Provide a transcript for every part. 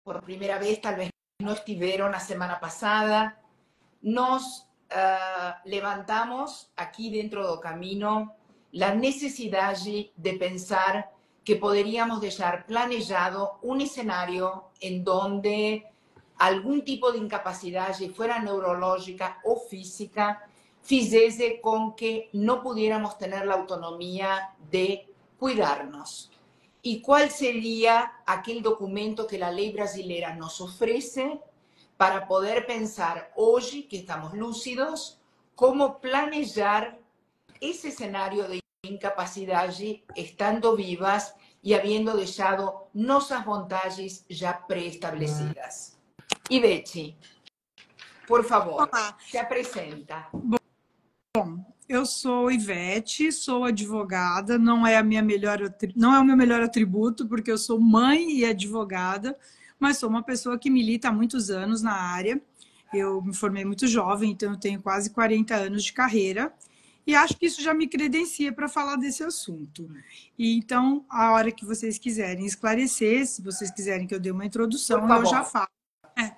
por primera vez, tal vez no estuvieron la semana pasada, nos levantamos aquí dentro do Camino la necesidad de pensar que podríamos dejar planejado un escenario en donde algún tipo de incapacidad, fuera neurológica o física, fizesse con que no pudiéramos tener la autonomía de cuidarnos. ¿Y cuál sería aquel documento que la ley brasileña nos ofrece para poder pensar hoy, que estamos lúcidos, cómo planear ese escenario de incapacidad estando vivas y habiendo dejado nuestras vontades ya preestablecidas? Y Betty, por favor, Olá. se apresenta. Bom, eu sou Ivete, sou advogada, não é o meu melhor atributo, porque eu sou mãe e advogada, mas sou uma pessoa que milita há muitos anos na área. Eu me formei muito jovem, então eu tenho quase 40 anos de carreira, e acho que isso já me credencia para falar desse assunto. E então, a hora que vocês quiserem esclarecer, se vocês quiserem que eu dê uma introdução, eu já falo.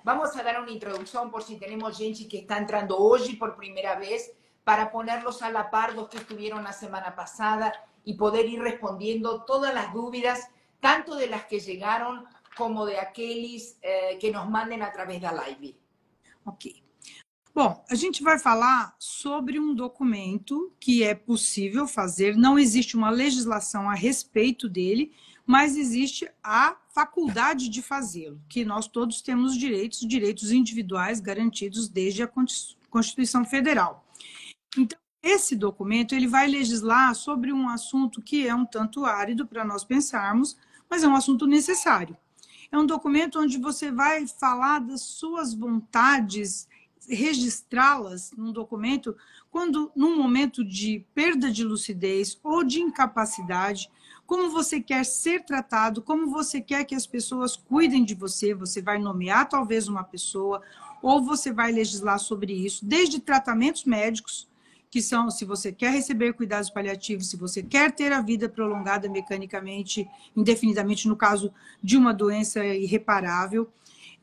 Vamos a dar una introducción por si tenemos gente que está entrando hoy por primera vez, para ponerlos a la par los que estuvieron la semana pasada y poder ir respondiendo todas las dudas, tanto de las que llegaron como de aqueles que nos manden a través da live. Ok. Bom, a gente vai falar sobre um documento que é possível fazer, não existe uma legislação a respeito dele, mas existe a faculdade de fazê-lo, que nós todos temos direitos individuais garantidos desde a Constituição Federal. Então, esse documento ele vai legislar sobre um assunto que é um tanto árido para nós pensarmos, mas é um assunto necessário. É um documento onde você vai falar das suas vontades, registrá-las num documento quando, num momento de perda de lucidez ou de incapacidade, como você quer ser tratado, como você quer que as pessoas cuidem de você, você vai nomear talvez uma pessoa, ou você vai legislar sobre isso, desde tratamentos médicos, que são, se você quer receber cuidados paliativos, se você quer ter a vida prolongada mecanicamente, indefinidamente, no caso de uma doença irreparável.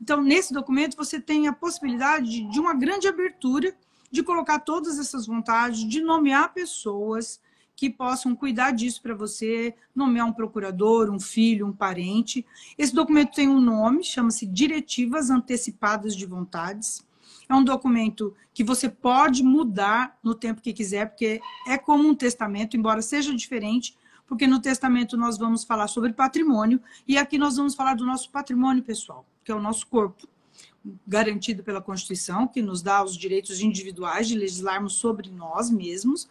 Então, nesse documento, você tem a possibilidade de uma grande abertura, de colocar todas essas vontades, de nomear pessoas que possam cuidar disso para você, nomear um procurador, um filho, um parente. Esse documento tem um nome, chama-se Diretivas Antecipadas de Vontades. É um documento que você pode mudar no tempo que quiser, porque é como um testamento, embora seja diferente, porque no testamento nós vamos falar sobre patrimônio, e aqui nós vamos falar do nosso patrimônio pessoal, que é o nosso corpo, garantido pela Constituição, que nos dá os direitos individuais de legislarmos sobre nós mesmos.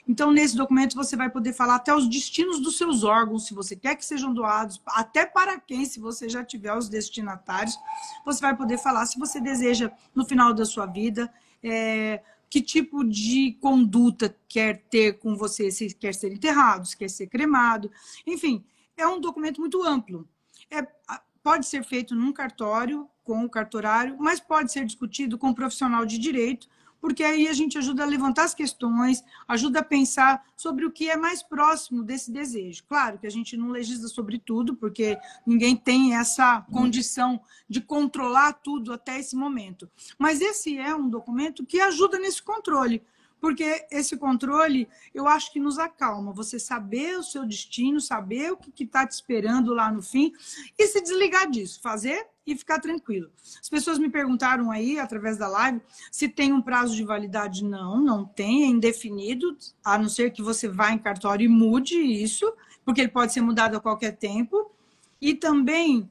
Então, nesse documento, você vai poder falar até os destinos dos seus órgãos, se você quer que sejam doados, até para quem, se você já tiver os destinatários, você vai poder falar se você deseja, no final da sua vida, que tipo de conduta quer ter com você, se quer ser enterrado, se quer ser cremado. Enfim, é um documento muito amplo. Pode ser feito num cartório, com o cartorário, mas pode ser discutido com um profissional de direito, porque aí a gente ajuda a levantar as questões, ajuda a pensar sobre o que é mais próximo desse desejo. Claro que a gente não legisla sobre tudo, porque ninguém tem essa condição de controlar tudo até esse momento. Mas esse é um documento que ajuda nesse controle, porque esse controle, eu acho que nos acalma. Você saber o seu destino, saber o que está te esperando lá no fim e se desligar disso, fazer e ficar tranquilo. As pessoas me perguntaram aí, através da live, se tem um prazo de validade. Não, não tem, é indefinido, a não ser que você vá em cartório e mude isso, porque ele pode ser mudado a qualquer tempo. E também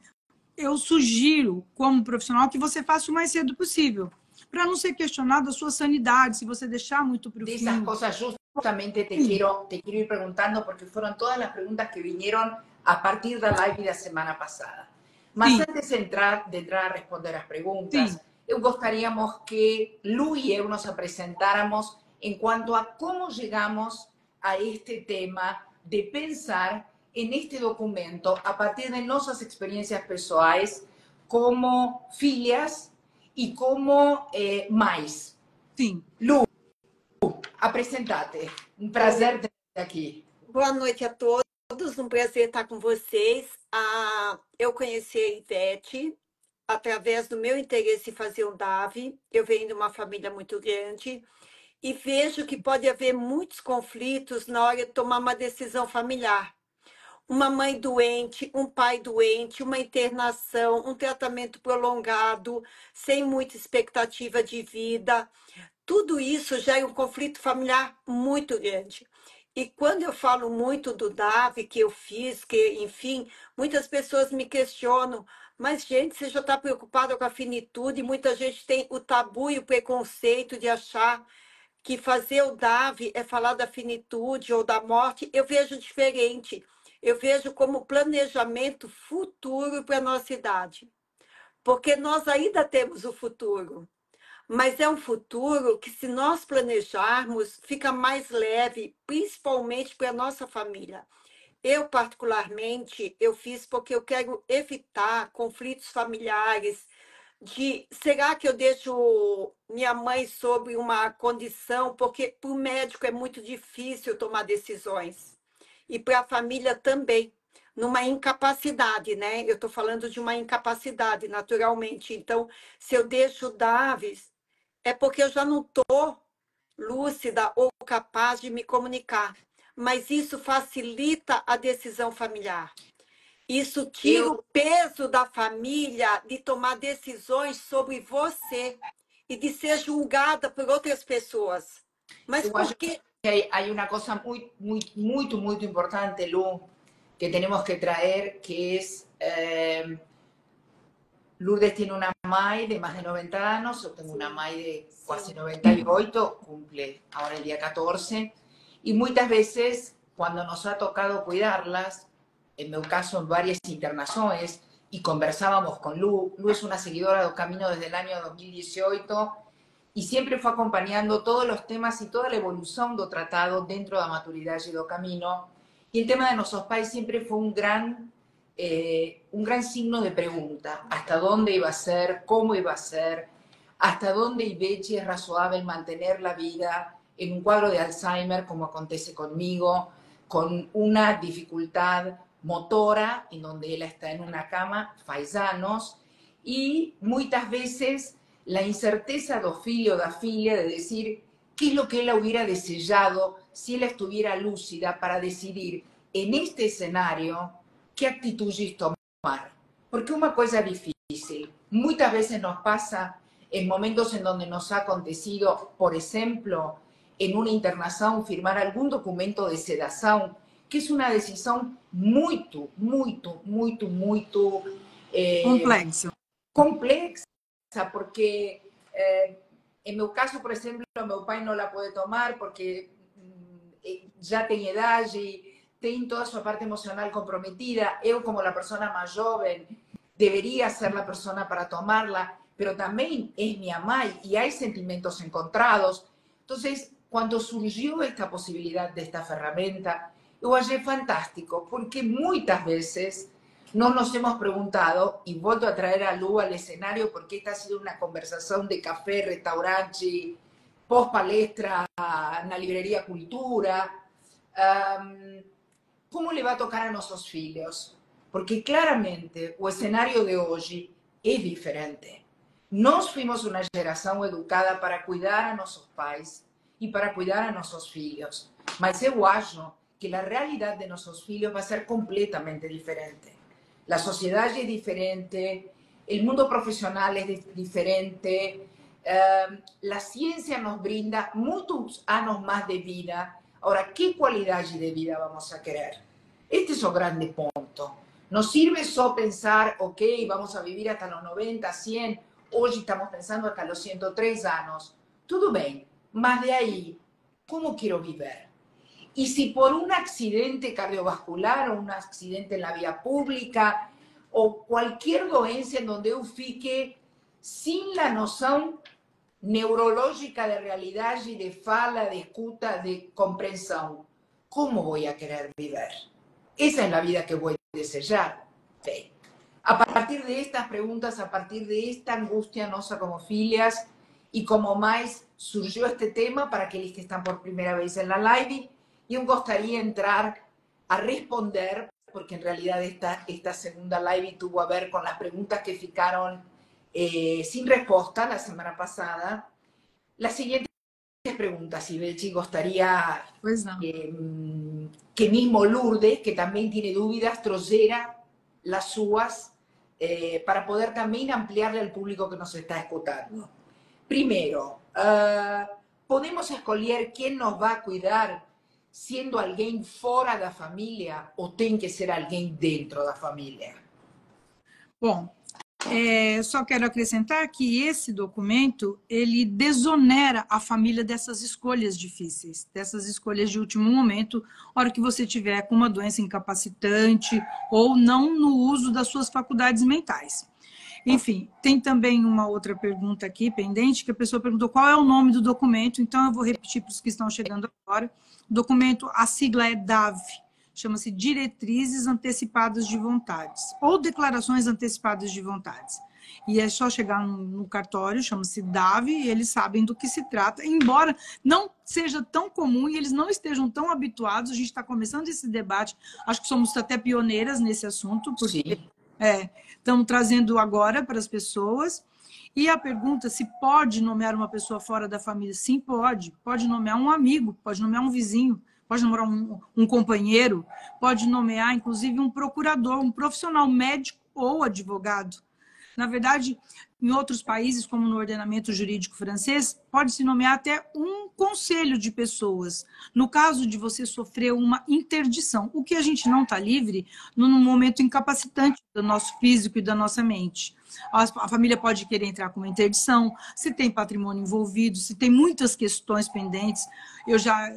eu sugiro, como profissional, que você faça o mais cedo possível, para não ser questionado a sua sanidade, se você deixar muito para o fim. Esas cosas justamente te quiero ir preguntando, porque fueron todas las preguntas que vinieron a partir da live da semana passada. Mas antes de entrar a responder as perguntas, eu gostaríamos que Lu e eu nos apresentáramos em quanto a como chegamos a este tema de pensar en este documento a partir de nuestras experiencias pessoais como filhas e como mães. Sim. Lu, apresentate. Um prazer ter aqui. Boa noite a todos, um prazer estar com vocês. Eu conheci a Ivete através do meu interesse em fazer um DAV. Eu venho de uma família muito grande e vejo que pode haver muitos conflitos na hora de tomar uma decisão familiar. Uma mãe doente, um pai doente, uma internação, um tratamento prolongado, sem muita expectativa de vida. Tudo isso já é um conflito familiar muito grande. E quando eu falo muito do DAV que eu fiz, que, enfim, muitas pessoas me questionam, mas, gente, você já está preocupada com a finitude? Muita gente tem o tabu e o preconceito de achar que fazer o DAV é falar da finitude ou da morte. Eu vejo diferente. Eu vejo como planejamento futuro para a nossa idade. Porque nós ainda temos o futuro. Mas é um futuro que, se nós planejarmos, fica mais leve, principalmente para a nossa família. Eu, particularmente, eu fiz porque eu quero evitar conflitos familiares, de será que eu deixo minha mãe sob uma condição, porque para o médico é muito difícil tomar decisões, e para a família também, numa incapacidade, né? Eu estou falando de uma incapacidade, naturalmente. Então, se eu deixo Davis, é porque eu já não estou lúcida ou capaz de me comunicar. Mas isso facilita a decisão familiar. Isso tira o peso da família de tomar decisões sobre você e de ser julgada por outras pessoas. Mas por quê? Hay una cosa muy importante, Lu, que tenemos que traer, que es Lourdes tiene una MAI de más de 90 años, yo tengo una MAI de casi 98, cumple ahora el día 14, y muchas veces cuando nos ha tocado cuidarlas, en mi caso en varias internaciones, y conversábamos con Lu es una seguidora de Camino desde el año 2018, y siempre fue acompañando todos los temas y toda la evolución do tratado dentro de la maturidad y do Camino, y el tema de nuestros pais siempre fue un gran signo de pregunta, hasta dónde iba a ser, cómo iba a ser, hasta dónde Ibechi es razonable mantener la vida en un cuadro de Alzheimer, como acontece conmigo, con una dificultad motora, en donde ella está en una cama, faz anos, y muchas veces la incerteza do filho da filha de decir qué es lo que ella hubiera deseado si ella estuviera lúcida para decidir en este escenario qué actitudes tomar. Porque una cosa difícil, muchas veces nos pasa en momentos en donde nos ha acontecido, por ejemplo, en una internación, firmar algún documento de sedación, que es una decisión muy complexa, porque en mi caso, por ejemplo, mi pai no la puede tomar porque ya tiene edad y tiene toda su parte emocional comprometida. Yo, como la persona más joven, debería ser la persona para tomarla, pero también es mi mamá y hay sentimientos encontrados. Entonces, cuando surgió esta posibilidad de esta herramienta, yo hallé fantástico, porque muchas veces no nos hemos preguntado, y vuelvo a traer a Lu al escenario porque esta ha sido una conversación de café, restaurante, post palestra, en la librería Cultura, ¿cómo le va a tocar a nuestros hijos? Porque claramente el escenario de hoy es diferente. Nos fuimos una generación educada para cuidar a nuestros pais y para cuidar a nuestros hijos. Mas yo acho que la realidad de nuestros hijos va a ser completamente diferente. La sociedad es diferente, el mundo profesional es diferente, la ciencia nos brinda muchos años más de vida. Ahora, ¿qué calidad de vida vamos a querer? Este es el grande punto. No sirve solo pensar, ok, vamos a vivir hasta los 90, 100, hoy estamos pensando hasta los 103 años. Todo bien, más de ahí, ¿cómo quiero vivir? Y si por un accidente cardiovascular o un accidente en la vía pública o cualquier dolencia en donde yo fique sin la noción neurológica de realidad y de fala, de escuta, de comprensión, ¿cómo voy a querer vivir? Esa es la vida que voy a desear. Sí. A partir de estas preguntas, a partir de esta angustia nosa como filias y como más surgió este tema para aquellos que están por primera vez en la live, yo gustaría entrar a responder, porque en realidad esta segunda live tuvo a ver con las preguntas que ficaron sin respuesta la semana pasada. La siguiente pregunta, si Belchi gustaría Pois não. que mismo Lourdes, que también tiene dudas, trayera las suyas para poder también ampliarle al público que nos está escuchando. Primero, ¿podemos escolher quién nos va a cuidar siendo alguien fora da família ou tem que ser alguém dentro da família? Bom, só quero acrescentar que esse documento, ele desonera a família dessas escolhas difíceis, dessas escolhas de último momento, hora que você tiver com uma doença incapacitante ou não no uso das suas faculdades mentais. Enfim, tem também uma outra pergunta aqui pendente, que a pessoa perguntou qual é o nome do documento, então eu vou repetir para os que estão chegando agora. O documento, a sigla é DAV, chama-se Diretrizes Antecipadas de Vontades, ou Declarações Antecipadas de Vontades. E é só chegar no cartório, chama-se DAV, e eles sabem do que se trata, embora não seja tão comum e eles não estejam tão habituados, a gente está começando esse debate, acho que somos até pioneiras nesse assunto, porque estamos trazendo agora para as pessoas. E a pergunta se pode nomear uma pessoa fora da família? Sim, pode. Pode nomear um amigo, pode nomear um vizinho, pode nomear um companheiro, pode nomear, inclusive, um procurador, um profissional médico ou advogado. Na verdade, em outros países, como no ordenamento jurídico francês, pode-se nomear até um conselho de pessoas, no caso de você sofrer uma interdição, o que a gente não está livre num momento incapacitante do nosso físico e da nossa mente. A família pode querer entrar com uma interdição, se tem patrimônio envolvido, se tem muitas questões pendentes.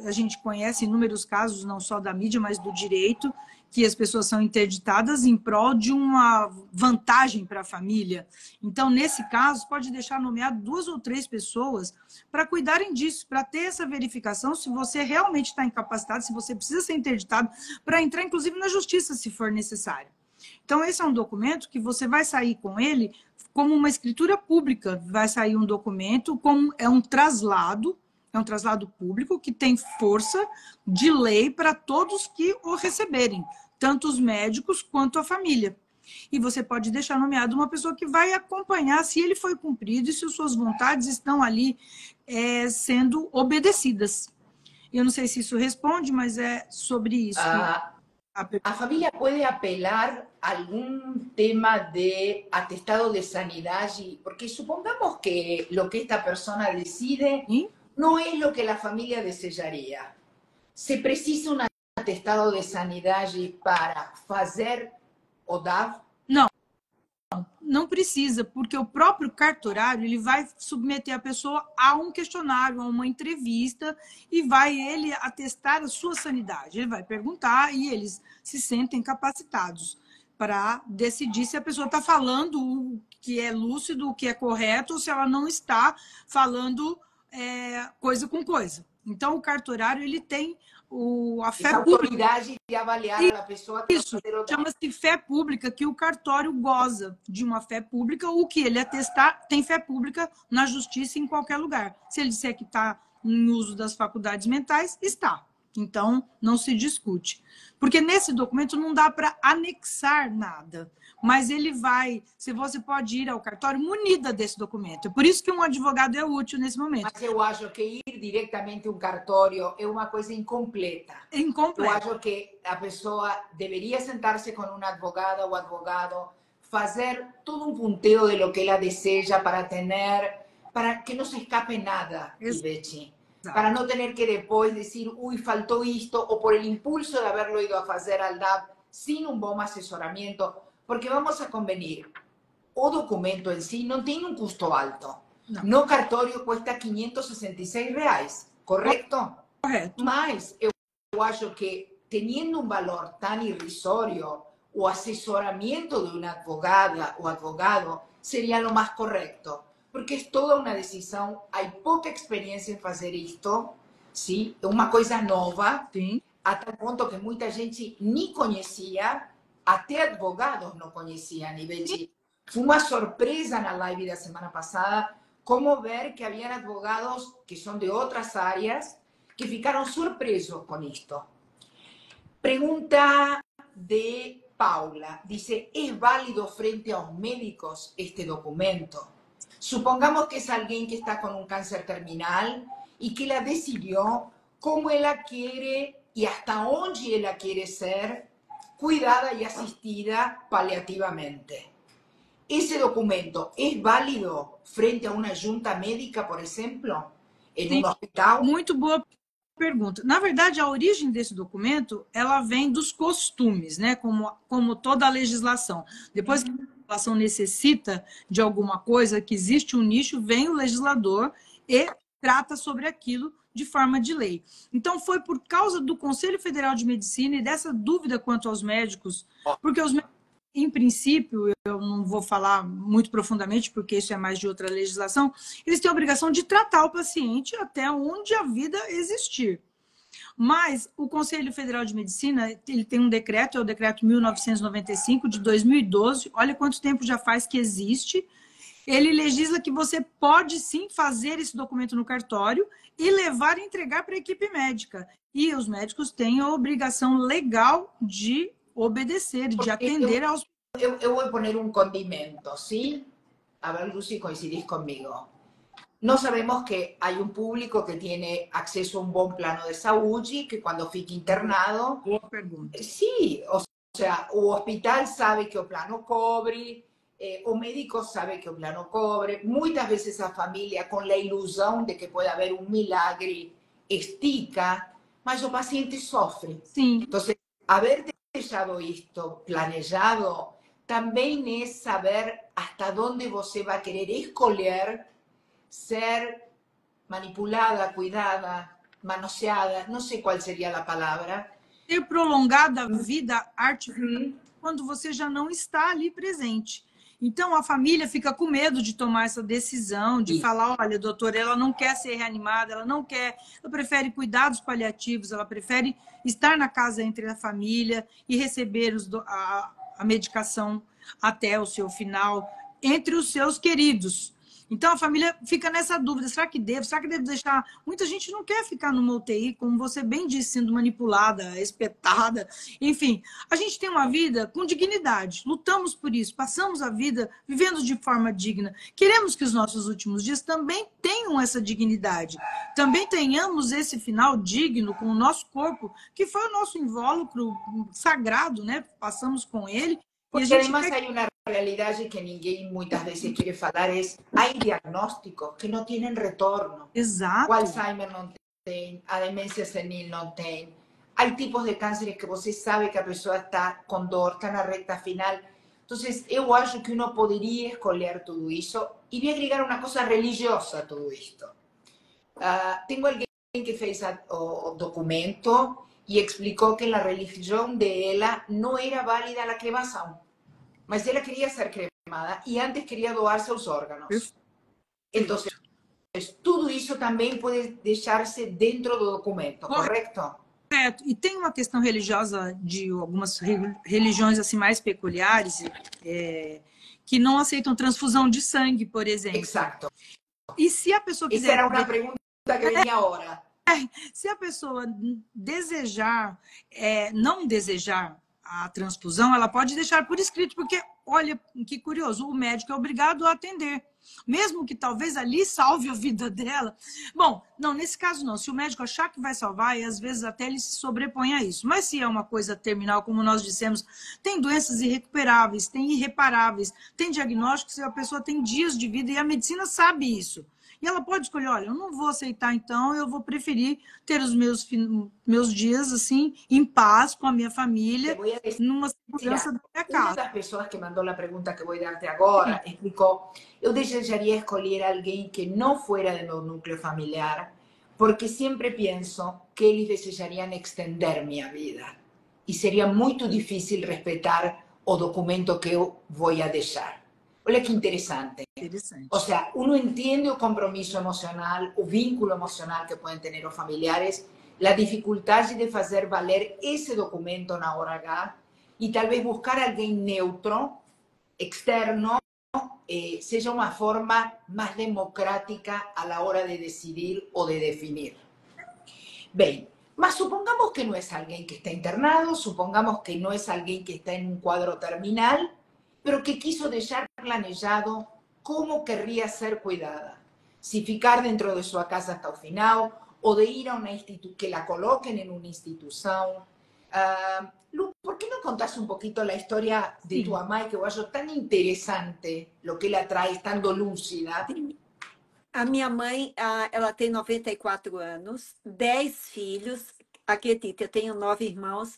A gente conhece inúmeros casos, não só da mídia, mas do direito, que as pessoas são interditadas em prol de uma vantagem para a família. Então, nesse caso, pode deixar nomeado 2 ou 3 pessoas para cuidarem disso, para ter essa verificação se você realmente está incapacitado, se você precisa ser interditado, para entrar, inclusive, na justiça, se for necessário. Então, esse é um documento que você vai sair com ele como uma escritura pública, vai sair um documento, é um traslado público que tem força de lei para todos que o receberem, tanto os médicos quanto a família. E você pode deixar nomeado uma pessoa que vai acompanhar se ele foi cumprido e se as suas vontades estão ali sendo obedecidas. Eu não sei se isso responde, mas é sobre isso. ¿A familia puede apelar a algún tema de atestado de sanidad? Porque supongamos que lo que esta persona decide no es lo que la familia desearía. ¿Se precisa un atestado de sanidad para fazer o DAV? Não precisa, porque o próprio cartorário ele vai submeter a pessoa a um questionário, a uma entrevista, e vai ele atestar a sua sanidade. Ele vai perguntar e eles se sentem capacitados para decidir se a pessoa está falando o que é lúcido, o que é correto, ou se ela não está falando coisa com coisa. Então, o cartorário ele tem a fé pública de avaliar a pessoa. Isso, chama-se fé pública, que o cartório goza de uma fé pública, o que ele atestar tem fé pública na justiça em qualquer lugar. Se ele disser que está em uso das faculdades mentais, está. Então, não se discute. Porque nesse documento não dá para anexar nada, mas ele se você pode ir ao cartório munida desse documento. É por isso que um advogado é útil nesse momento. Mas eu acho que ir diretamente a um cartório é uma coisa incompleta. Eu acho que a pessoa deveria sentar-se com um advogado ou advogado, fazer todo um punteo de lo que ela deseja para que não se escape nada, Ivete. Para no tener que después decir, uy, faltó esto, o por el impulso de haberlo ido a hacer al DAP sin un buen asesoramiento, porque vamos a convenir, o documento en sí no tiene un costo alto. No cartório cuesta R$566, ¿correcto? Correcto. Mas eu acho que teniendo un valor tan irrisorio, o asesoramiento de una abogada o advogado sería lo más correcto. Porque es toda una decisión, hay poca experiencia en hacer esto, ¿sí? Es una cosa nueva, sí, a tal punto que mucha gente ni conocía, até advogados no conocían. Y sí. Fue una sorpresa en la live de la semana pasada, como ver que habían advogados que son de otras áreas que ficaron sorpresos con esto. Pregunta de Paula dice, ¿es válido frente a los médicos este documento? Supongamos que es alguien que está con un cáncer terminal y que la decidió cómo ella quiere y hasta dónde ella quiere ser cuidada y asistida paliativamente. ¿Ese documento es válido frente a una junta médica, por ejemplo, en Sim, un hospital? muito boa pergunta. Na verdade, a origem desse documento, ela vem dos costumes, né? Como toda a legislação. Depois que a legislação necessita de alguma coisa, que existe um nicho, vem o legislador e trata sobre aquilo de forma de lei. Então, foi por causa do Conselho Federal de Medicina e dessa dúvida quanto aos médicos, porque os médicos, em princípio, eu não vou falar muito profundamente, porque isso é mais de outra legislação, eles têm a obrigação de tratar o paciente até onde a vida existir. Mas o Conselho Federal de Medicina, ele tem um decreto, é o decreto 1995 de 2012, olha quanto tempo já faz que existe. Ele legisla que você pode sim fazer esse documento no cartório e levar e entregar para a equipe médica. E os médicos têm a obrigação legal de obedecer, de atender aos... Eu vou poner um condimento, ¿sí? A ver, Lucy, coincidís conmigo. No sabemos que hay un público que tiene acceso a un buen plano de saúde, que cuando fica internado... Boa pergunta. Sí, o sea, o hospital sabe que o plano cobre, o médico sabe que o plano cobre. Muitas vezes a família, com a ilusão de que pode haver um milagre, estica, mas o paciente sofre. Sim. Então, haber deixado isto planejado também é saber hasta onde você vai querer escolher ser manipulada, cuidada, manoseada, não sei qual seria a palavra. Ter prolongado a vida artificial quando você já não está ali presente. Então, a família fica com medo de tomar essa decisão, de falar, olha, doutora, ela não quer ser reanimada, ela não quer, ela prefere cuidados paliativos, ela prefere estar na casa entre a família e receber a medicação até o seu final, entre os seus queridos. Então, a família fica nessa dúvida, será que devo? Será que devo deixar? Muita gente não quer ficar numa UTI, como você bem disse, sendo manipulada, espetada. Enfim, a gente tem uma vida com dignidade, lutamos por isso, passamos a vida vivendo de forma digna. Queremos que os nossos últimos dias também tenham essa dignidade, também tenhamos esse final digno com o nosso corpo, que foi o nosso invólucro sagrado, né? Passamos com ele. Porque además hay una realidad que ninguém muchas veces quiere falar, es hay diagnósticos que no tienen retorno. Exato. O Alzheimer não tem, a demência senil não tem. Hay tipos de cánceres que você sabe que a pessoa está com dor, está na reta final. Entonces, eu acho que uno poderia escolher tudo isso e voy a agregar uma coisa religiosa a tudo isto. Tengo alguém que fez o documento e explicou que na religião de ela não era válida a cremação. Mas ela quería ser cremada y antes quería doar sus órganos. Entonces, tudo isso também pode deixar-se dentro do documento, correto? Correto. E tem uma questão religiosa de algumas religiões assim mais peculiares que não aceitam transfusão de sangue, por exemplo. Exato. E se a pessoa quiser... Essa era uma pergunta que vinha agora. Se a pessoa desejar, não desejar a transfusão, ela pode deixar por escrito, porque, olha, que curioso, o médico é obrigado a atender. Mesmo que talvez ali salve a vida dela. Bom, não, nesse caso não. Se o médico achar que vai salvar, e às vezes até ele se sobrepõe a isso. Mas se é uma coisa terminal, como nós dissemos, tem doenças irrecuperáveis, tem irreparáveis, tem diagnósticos e a pessoa tem dias de vida e a medicina sabe isso. E ela pode escolher, olha, eu não vou aceitar então, eu vou preferir ter os meus dias assim, em paz com a minha família, numa segurança da minha casa. Uma das pessoas que mandou a pergunta que vou dar-te agora explicou, eu desejaria escolher alguém que não fuera de meu núcleo familiar, porque sempre penso que eles desejariam extender minha vida. E seria muito difícil respeitar o documento que eu vou a deixar. Olha que interessante. O sea, uno entiende el compromiso emocional, o vínculo emocional que pueden tener los familiares, la dificultad de hacer valer ese documento na hora H y tal vez buscar a alguien neutro, externo, sea una forma más democrática a la hora de decidir o de definir. Bien, Mas supongamos que no es alguien que está internado, supongamos que no es alguien que está en un cuadro terminal, pero que quiso dejar planejado cómo querría ser cuidada. Si ficar dentro de su casa hasta el final, o de ir a una institución, que la coloquen en una institución. Lu, ¿por qué no contás un poquito la historia de tu mamá, que eu acho tan interesante lo que ela traz, estando lúcida? A minha mãe, ela tem 94 anos, 10 filhos, acredita, eu tenho 9 irmãos,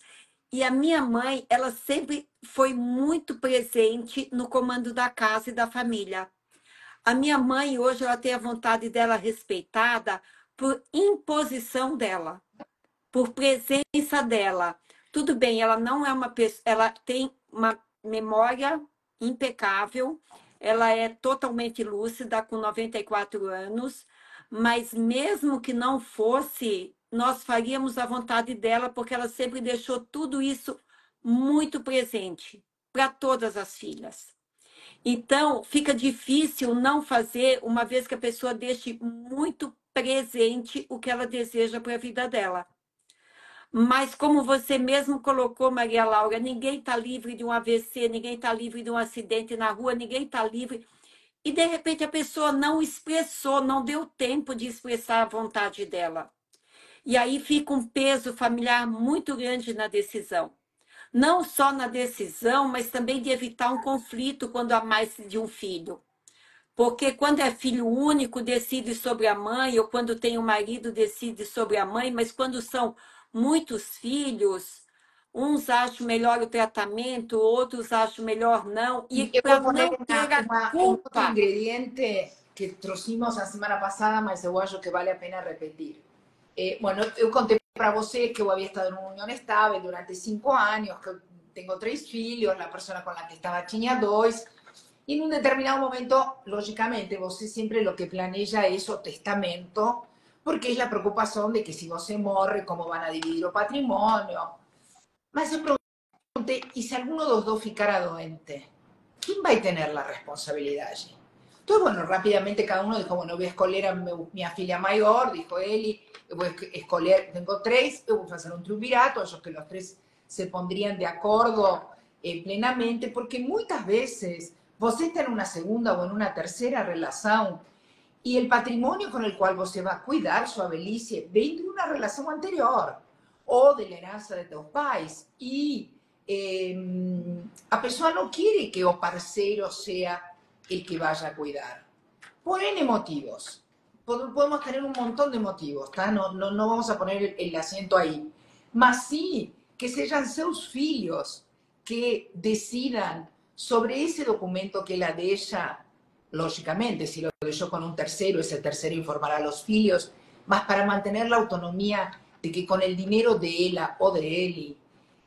e a minha mãe, ela sempre foi muito presente no comando da casa e da família. A minha mãe, hoje, ela tem a vontade dela respeitada por imposição dela, por presença dela. Tudo bem, ela não é uma pessoa, ela tem uma memória impecável, ela é totalmente lúcida, com 94 anos, mas mesmo que não fosse, nós faríamos a vontade dela, porque ela sempre deixou tudo isso muito presente para todas as filhas. Então, fica difícil não fazer, uma vez que a pessoa deixe muito presente o que ela deseja para a vida dela. Mas, como você mesmo colocou, Maria Laura, ninguém está livre de um AVC, ninguém está livre de um acidente na rua, ninguém está livre. E, de repente, a pessoa não expressou, não deu tempo de expressar a vontade dela. E aí fica um peso familiar muito grande na decisão. Não só na decisão, mas também de evitar um conflito quando há mais de um filho. Porque quando é filho único, decide sobre a mãe, ou quando tem um marido, decide sobre a mãe, mas quando são muitos filhos, uns acham melhor o tratamento, outros acham melor não. E para não ter a culpa... outro ingrediente que trouxemos a semana passada, mas eu acho que vale a pena repetir. Bueno, eu contei para você que eu havia estado em uma união estável durante 5 anos, que eu tenho 3 filhos, a pessoa com a que estava tinha 2, e em um determinado momento, logicamente, você sempre o que planeja é o testamento, porque é a preocupação de que se você morre, como vão a dividir o patrimônio. Mas eu perguntei, e se alguno dos dois ficar doente, quem vai ter a responsabilidade? Então, bueno, rapidamente cada uno dijo, bueno, voy a escolher a minha filha maior, dijo ele, eu vou escolher, tengo 3, eu vou fazer um triunvirato, acho que os 3 se pondrían de acordo plenamente, porque muitas vezes você está em uma segunda ou em uma terceira relação e o patrimônio com o qual você vai cuidar sua velhice vem de uma relação anterior ou de herança de teus pais e a pessoa não quer que o parceiro seja o que vaya a cuidar, por N motivos. Podemos tener un montón de motivos, ¿tá? No vamos a poner el acento ahí. Mas sí, que sean seus filhos que decidan sobre ese documento que ela deixa, lógicamente, si lo dejó con un tercero, ese tercero informará a los filhos, mas para mantener la autonomía de que con el dinero de ella o de él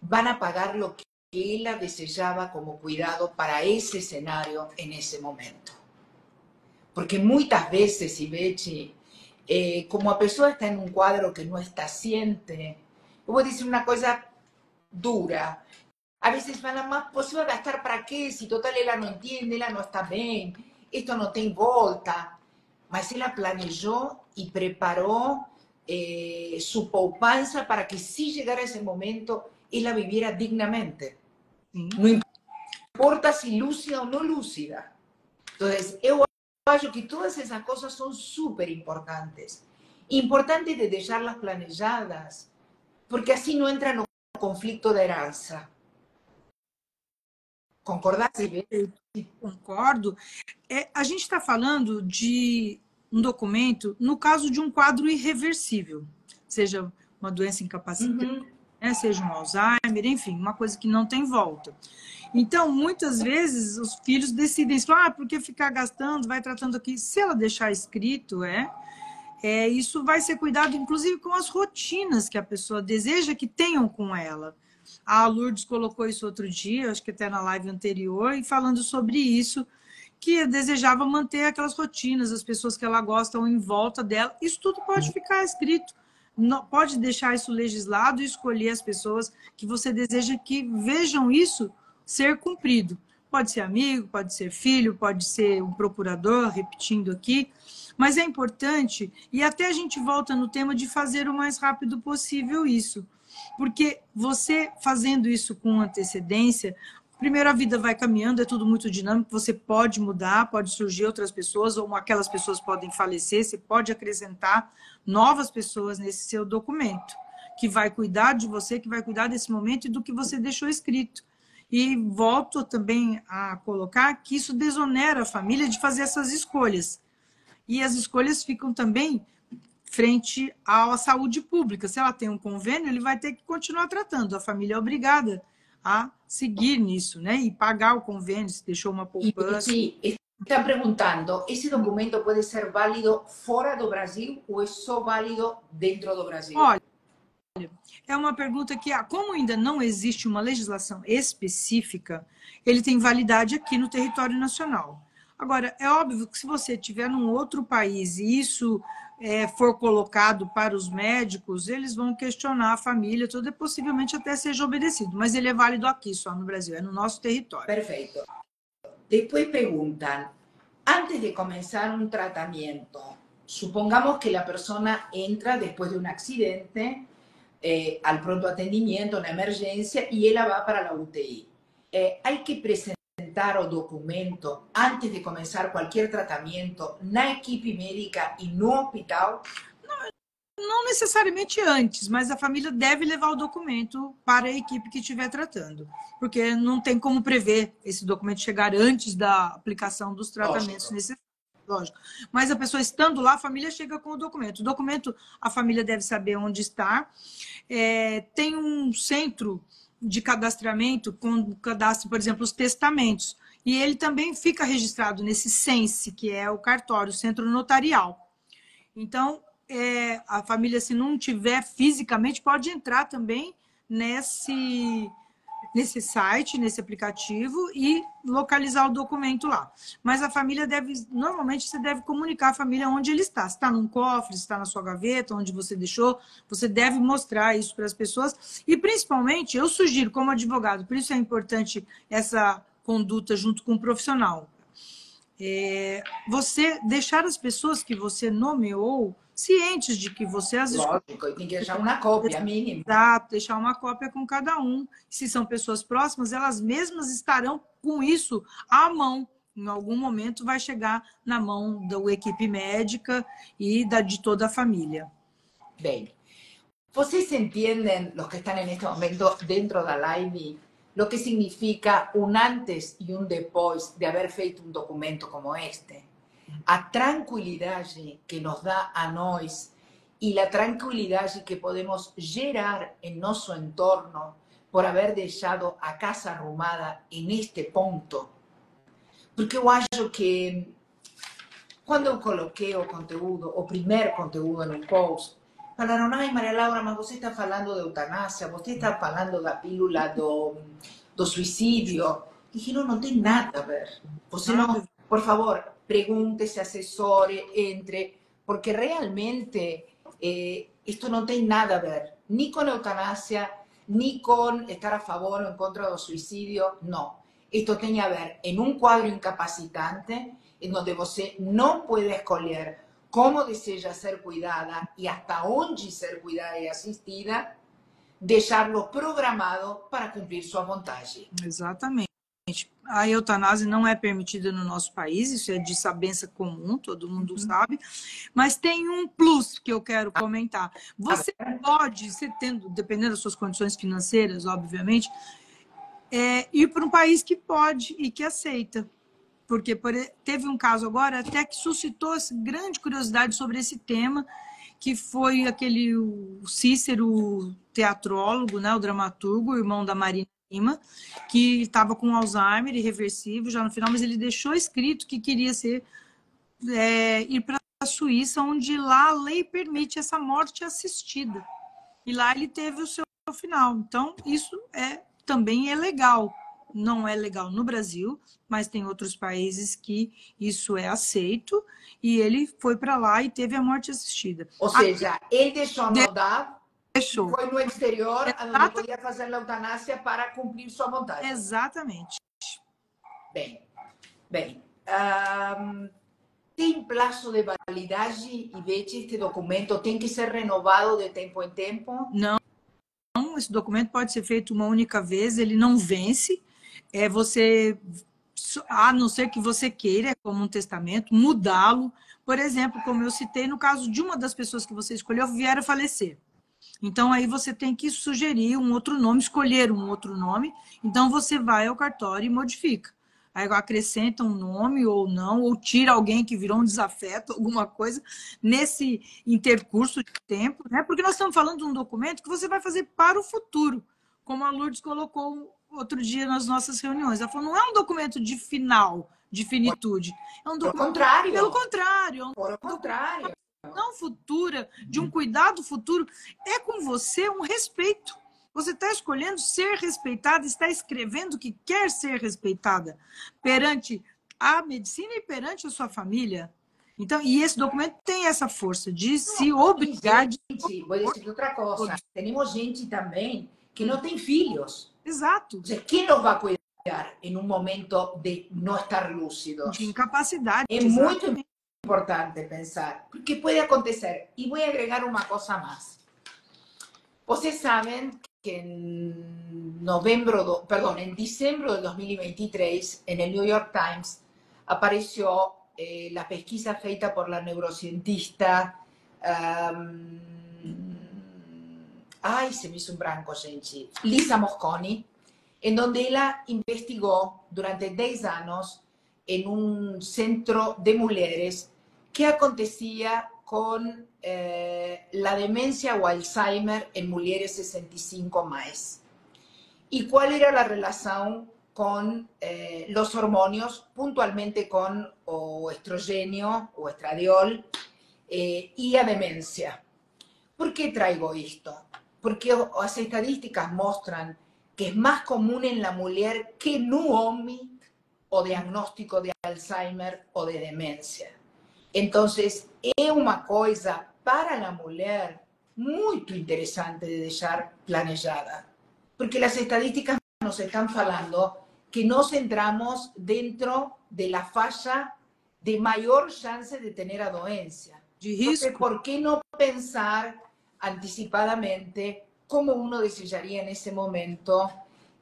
van a pagar lo que ella deseaba como cuidado para ese escenario en ese momento. Porque muitas vezes, Ivete, como a pessoa está em um quadro que não está ciente, eu vou dizer uma coisa dura. A vezes fala, mas você vai gastar para quê? Se total ela não entende, ela não está bem, isto não tem volta. Mas ela planejou e preparou sua poupança para que, se chegar a esse momento, ela viviera dignamente. Não importa se lúcida ou não lúcida. Então, eu acho que todas essas coisas são super importantes. Importante de deixá-las planejadas, porque assim não entra no conflito da herança. Concordar? Concordo. A gente está falando de um documento, no caso de um quadro irreversível, seja uma doença incapacitante, seja um Alzheimer, enfim, uma coisa que não tem volta. Então, muitas vezes, os filhos decidem, porque ficar gastando, vai tratando aqui. Se ela deixar escrito, isso vai ser cuidado, inclusive, com as rotinas que a pessoa deseja que tenham com ela. A Lourdes colocou isso outro dia, acho que até na live anterior, e falando sobre isso, que desejava manter aquelas rotinas, as pessoas que ela gosta em volta dela. Isso tudo pode ficar escrito. Não, pode deixar isso legislado e escolher as pessoas que você deseja que vejam isso ser cumprido. Pode ser amigo, pode ser filho, pode ser um procurador, repetindo aqui. Mas é importante, e até a gente volta no tema de fazer o mais rápido possível isso. Porque você fazendo isso com antecedência, primeiro a vida vai caminhando, é tudo muito dinâmico, você pode mudar, pode surgir outras pessoas, ou aquelas pessoas podem falecer, você pode acrescentar novas pessoas nesse seu documento, que vai cuidar de você, que vai cuidar desse momento e do que você deixou escrito. E volto também a colocar que isso desonera a família de fazer essas escolhas. E as escolhas ficam também frente à saúde pública. Se ela tem um convênio, ele vai ter que continuar tratando. A família é obrigada a seguir nisso, né? E pagar o convênio, se deixou uma poupança. Sí, está preguntando, ¿ese documento puede ser válido fora do Brasil ou é só válido dentro do Brasil? Olha, é uma pergunta que, como ainda não existe uma legislação específica, ele tem validade aqui no território nacional. Agora, é óbvio que se você estiver num outro país e isso for colocado para os médicos, eles vão questionar a família, tudo, e possivelmente até seja obedecido, mas ele é válido aqui, só no Brasil, é no nosso território. Perfeito. Depois perguntam, antes de começar um tratamento, supongamos que a pessoa entra depois de um acidente, al pronto atendimiento, na emergência, e ela vai para a UTI. Há que apresentar o documento antes de começar qualquer tratamento na equipe médica e no hospital? Não necessariamente antes, mas a família deve levar o documento para a equipe que estiver tratando, porque não tem como prever esse documento chegar antes da aplicação dos tratamentos necessários. Lógico. Mas a pessoa estando lá, a família chega com o documento. O documento, a família deve saber onde está. Tem um centro de cadastramento, com cadastro, por exemplo, os testamentos. E ele também fica registrado nesse CENSE, que é o cartório, o centro notarial. Então, a família, se não tiver fisicamente, pode entrar também nesse site, nesse aplicativo e localizar o documento lá. Mas a família normalmente você deve comunicar a família onde ele está. Se está num cofre, se está na sua gaveta, onde você deixou, você deve mostrar isso para as pessoas. E principalmente, eu sugiro como advogado, por isso é importante essa conduta junto com o profissional. Você deixar as pessoas que você nomeou cientes de que você as Lógico, e tem que deixar uma cópia mínima. Exato, deixar uma cópia com cada um. Se são pessoas próximas, elas mesmas estarão com isso à mão. Em algum momento vai chegar na mão da equipe médica e de toda a família. Bem, vocês entendem, os que estão neste momento dentro da live, o que significa um antes e um depois de haver feito um documento como este? A tranquilidade que nos dá a nós e a tranquilidade que podemos gerar em nosso entorno por haver deixado a casa arrumada neste ponto. Porque eu acho que quando eu coloquei o conteúdo, o primeiro conteúdo no post, falaram, ai Maria Laura, mas você está falando de eutanásia, você está falando da pílula do suicídio. Dije, não tem nada a ver. Você não, por favor, pregunte, se assessore, entre, porque realmente isto não tem nada a ver, nem com eutanásia, nem com estar a favor ou em contra do suicídio, não. Isto tem a ver em um quadro incapacitante, em onde você não pode escolher como deseja ser cuidada e hasta onde ser cuidada e assistida, deixá-lo programado para cumprir sua vontade. Exatamente. A eutanásia não é permitida no nosso país, isso é de sabença comum, todo mundo sabe, mas tem um plus que eu quero comentar. Você pode, dependendo das suas condições financeiras, obviamente, ir para um país que pode e que aceita. Porque teve um caso agora até que suscitou essa grande curiosidade sobre esse tema, que foi o Cícero, teatrólogo, né, o dramaturgo, o irmão da Marina Lima, que estava com Alzheimer irreversível já no final, mas ele deixou escrito que queria ir para a Suíça, onde lá a lei permite essa morte assistida. E lá ele teve o seu final. Então, isso também é legal. Não é legal no Brasil, mas tem outros países que isso é aceito, e ele foi para lá e teve a morte assistida. Ou seja, ele deixou anotado, Deixou. Foi no exterior, onde podia fazer a eutanásia para cumprir sua vontade. Exatamente. Bem, bem. Tem prazo de validade, Ivete, este documento tem que ser renovado de tempo em tempo? Não, esse documento pode ser feito uma única vez, ele não vence. Você, a não ser que você queira, como um testamento, mudá-lo. Por exemplo, como eu citei, no caso de uma das pessoas que você escolheu, vier a falecer. Então, aí você tem que sugerir um outro nome, escolher um outro nome. Então, você vai ao cartório e modifica. Aí acrescenta um nome ou não, ou tira alguém que virou um desafeto, alguma coisa, nesse intercurso de tempo, né? Porque nós estamos falando de um documento que você vai fazer para o futuro, como a Lourdes colocou outro dia nas nossas reuniões. Ela falou, não é um documento de final, de finitude. É um documento... Pelo contrário. É um Por contrário. Não futura, de um cuidado futuro, é com você um respeito. Você está escolhendo ser respeitada, está escrevendo que quer ser respeitada perante a medicina e perante a sua família. Então, e esse documento tem essa força de se obrigar... Gente, vou dizer outra coisa. Temos gente também que não tem filhos. Exato. Quem nos vai cuidar em um momento de não estar lúcidos? De incapacidade. É muito importante pensar, porque pode acontecer. E vou agregar uma coisa mais. Vocês sabem que en diciembre de 2023, en el New York Times, apareció la pesquisa feita por la neurocientista, se me hizo un branco, gente, Lisa Mosconi, en donde ella investigó durante 10 años en un centro de mujeres qué acontecía con la demencia o Alzheimer en mujeres 65 más. Y cuál era la relación con los hormonios, puntualmente con o estrogenio o estradiol y a demencia. ¿Por qué traigo esto? Porque las estadísticas muestran que es más común en la mujer que no hombre o diagnóstico de Alzheimer o de demencia. Entonces, es una cosa para la mujer muy interesante de dejar planejada, porque las estadísticas nos están hablando que nos entramos dentro de la falla de mayor chance de tener a doencia. Entonces, ¿por qué no pensar anticipadamente cómo uno desearía en ese momento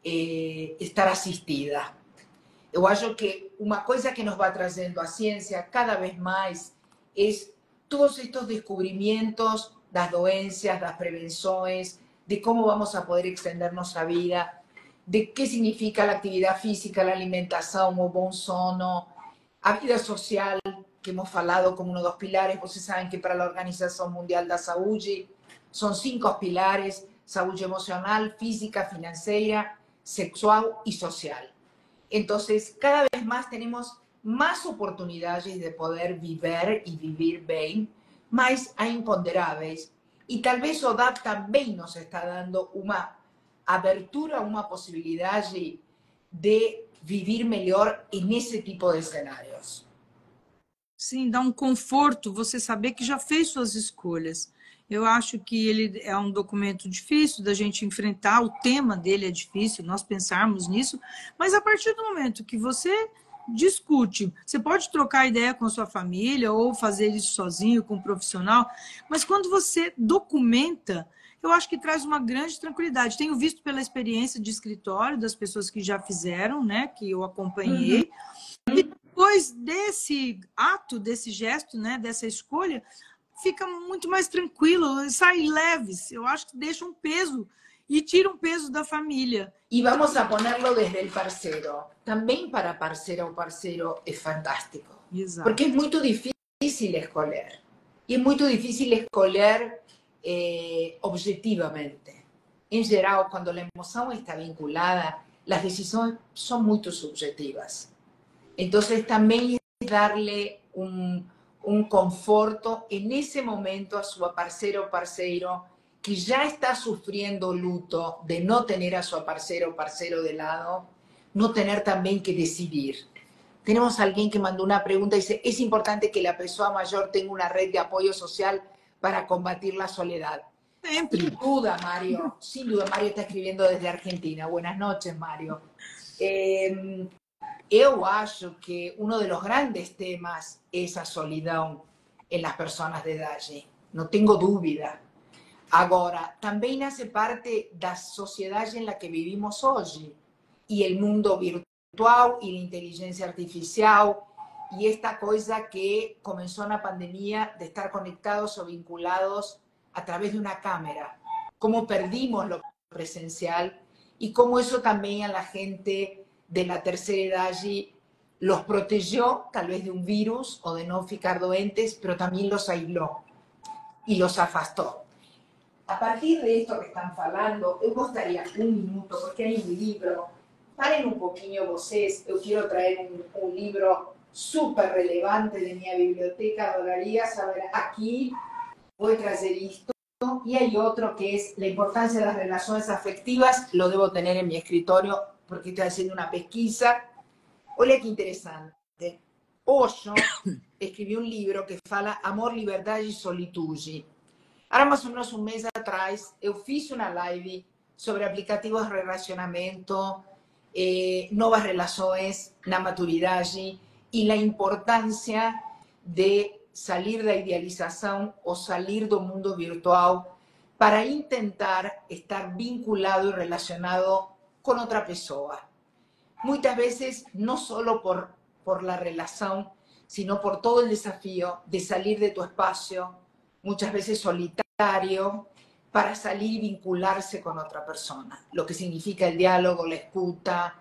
estar asistida? Eu acho que uma coisa que nos vai trazendo a ciência cada vez mais é todos estes descobrimentos das doenças, das prevenções, de como vamos a poder extender nossa vida, de que significa a atividade física, a alimentação, o bom sono, a vida social, que hemos falado como um dos pilares. Vocês sabem que para a Organização Mundial da Saúde são 5 pilares: saúde emocional, física, financeira, sexual e social. Entonces, cada vez más tenemos más oportunidades de poder vivir y vivir bien, mas hay imponderables. Y tal vez ODAP también nos está dando una abertura, una posibilidad de vivir mejor en ese tipo de escenarios. Sim, dá um conforto você saber que já fez suas escolhas. Eu acho que ele é um documento difícil da gente enfrentar, o tema dele é difícil, nós pensarmos nisso, mas a partir do momento que você discute, você pode trocar ideia com a sua família ou fazer isso sozinho, com um profissional, mas quando você documenta, eu acho que traz uma grande tranquilidade. Tenho visto pela experiência de escritório das pessoas que já fizeram, né, que eu acompanhei, e depois desse ato, desse gesto, né, dessa escolha, fica muito mais tranquilo, sai leves. Eu acho que deixa um peso e tira um peso da família. E vamos a ponerlo desde el parceiro. Também para parceira ou parceiro é fantástico. Exato. Porque é muito difícil escolher. E é muito difícil escolher objetivamente. Em geral, quando a emoção está vinculada, as decisões são muito subjetivas. Então, também é darle un conforto en ese momento a su parcero o parceiro que ya está sufriendo luto de no tener a su parcero o parceiro de lado, no tener también que decidir. Tenemos a alguien que mandó una pregunta y dice, es importante que la persona mayor tenga una red de apoyo social para combatir la soledad. Sin duda, Mario. Sin duda, Mario está escribiendo desde Argentina. Buenas noches, Mario. Eu acho que uno de los grandes temas es a solidão en las personas de idade. No tengo dúvida. Agora, também hace parte da sociedade en la que vivimos hoje. Y el mundo virtual y la inteligencia artificial y esta cosa que comenzó en la pandemia de estar conectados o vinculados a través de una cámara. Cómo perdimos lo presencial y cómo eso también a la gente de la tercera edad los protegió tal vez de un virus o de no ficar doentes, pero también los aisló y los afastó. A partir de esto que están falando, eu gostaria un minuto, porque hay un libro, paren un poquinho vocês, eu quero traer un libro súper relevante de mi biblioteca, adoraría saber aquí, voy a traer esto, y hay otro que es la importancia de las relaciones afectivas, lo debo tener en mi escritorio porque estoy haciendo una pesquisa. Olha que interessante. Osho escreveu um livro que fala Amor, Liberdade e Solitude. Agora, mais ou menos um mês atrás, eu fiz uma live sobre aplicativos de relacionamento, novas relações na maturidade e a importância de salir da idealização ou salir do mundo virtual para intentar estar vinculado y relacionado con otra persona. Muchas veces no solo por la relación, sino por todo el desafío de salir de tu espacio, muchas veces solitario, para salir y vincularse con otra persona. Lo que significa el diálogo, la escucha,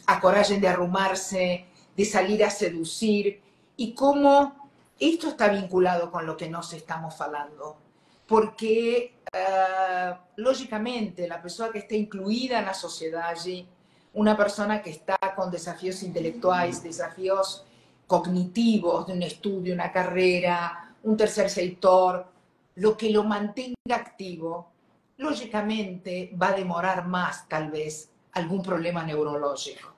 a coragem de arrumarse, de salir a seducir, y cómo esto está vinculado con lo que nos estamos hablando. Porque, lógicamente, la persona que está incluida en la sociedad, una persona que está con desafíos intelectuales, desafíos cognitivos de un estudio, una carrera, un tercer sector, lo que lo mantenga activo, lógicamente va a demorar más, tal vez, algún problema neurológico.